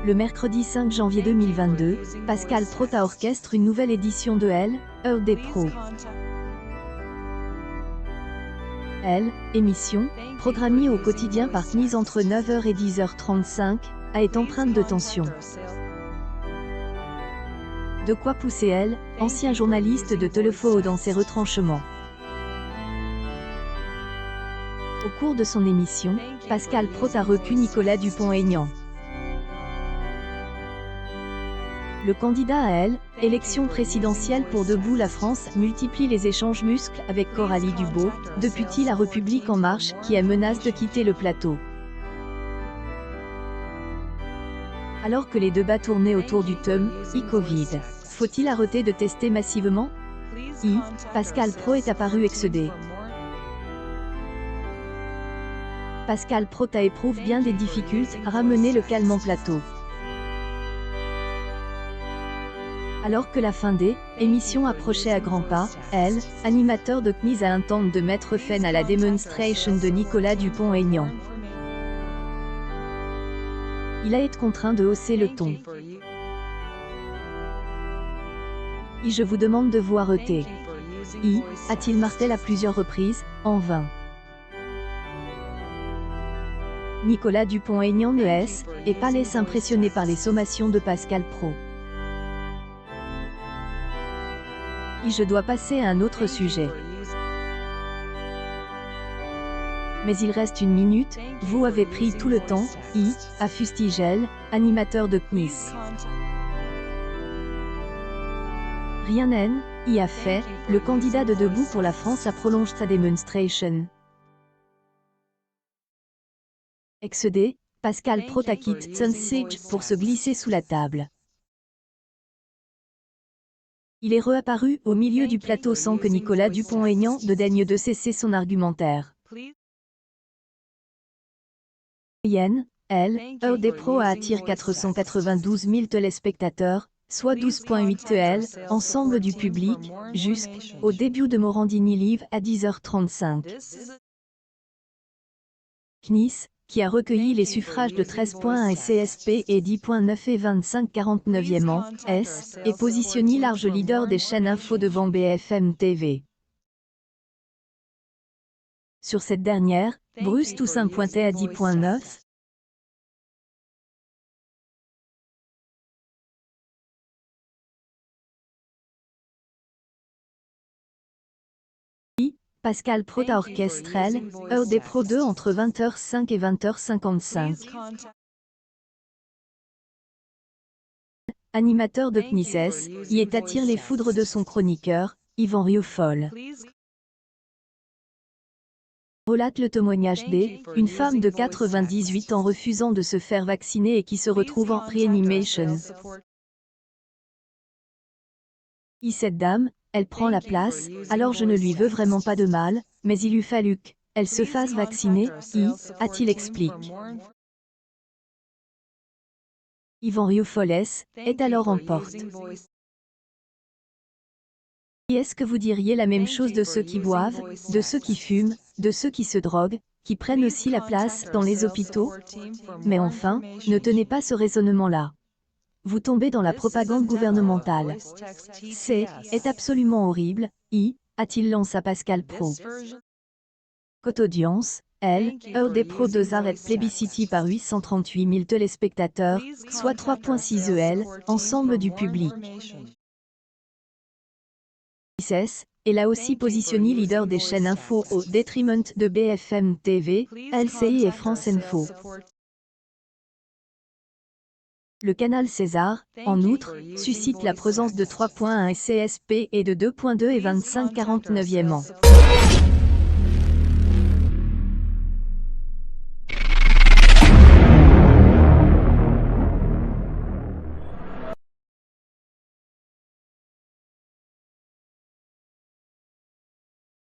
Le mercredi 5 janvier 2022, Pascal Prota orchestre une nouvelle édition de Elle, Heure des pros. Elle, émission, programmée au quotidien par Knies entre 9h et 10h35, est empreinte de tension. De quoi pousser Elle, ancien journaliste de Telefo dans ses retranchements. Au cours de son émission, Pascal Prota a recu Nicolas Dupont-Aignan. Le candidat à Elle, élection présidentielle pour Debout la France, multiplie les échanges muscles avec Coralie Dubois, depuis La République En Marche, qui menace de quitter le plateau. Alors que les débats tournaient autour du thème « e-Covid », faut-il arrêter de tester massivement ? Pascal Pro est apparu excédé. Pascal Prota éprouve bien des difficultés à ramener le calme en plateau. Alors que la fin des émissions approchait à grands pas, Elle, animateur de Knies intente de mettre fin à la démonstration de Nicolas Dupont-Aignan. Il a été contraint de hausser le ton. Je vous demande de vous arrêter. A-t-il martelé à plusieurs reprises, en vain. Nicolas Dupont-Aignan et pas laissé impressionné par les sommations de Pascal Pro. Je dois passer à un autre sujet. Mais il reste une minute, vous avez pris tout le temps, a fustigé, animateur de Knies. Rien n'y a fait, le candidat de Debout pour la France a prolongé sa démonstration. Excédé, Pascal Prota quitte son siège pour se glisser sous la table. Il est réapparu au milieu du plateau sans que Nicolas Dupont-Aignan ne daigne de cesser son argumentaire. Elle, Heure des pros attire 492 000 téléspectateurs, soit 12,8 TL, ensemble du public, jusqu'au début de Morandini Live à 10h35. Knies, qui a recueilli les suffrages de 13,1 CSP et 10,9 et 25,49e ans, est positionné large leader des chaînes info devant BFM TV. Sur cette dernière, Bruce Toussaint pointait à 10,9. Pascal Prota orchestre Elle, Heure des pros 2 entre 20h05 et 20h55. Animateur de Knies, y attire les foudres de son chroniqueur, Yvan Rieufol. Relate le témoignage d'une femme de 98 ans refusant de se faire vacciner et qui se retrouve en réanimation. Cette dame, elle prend la place, alors je ne lui veux vraiment pas de mal, mais il eût fallu qu'elle se fasse vacciner, a-t-il expliqué. Yvan Rieufol est alors en porte. Est-ce que vous diriez la même chose de ceux qui boivent, de ceux qui fument, de ceux qui se droguent, qui prennent aussi la place dans les hôpitaux? Mais enfin, ne tenez pas ce raisonnement-là. Vous tombez dans la propagande gouvernementale. C'est absolument horrible, a-t-il lancé à Pascal Pro. Cote audience, Elle, Heure des pros 2 arrête plébiscité par 838 000 téléspectateurs, soit 3,6 EL, ensemble du public. Et là aussi positionné leader des chaînes info au détriment de BFM TV, LCI et France Info. Le canal César, en outre, suscite la présence de 3,1 CSP et de 2,2 et 25,49e ans.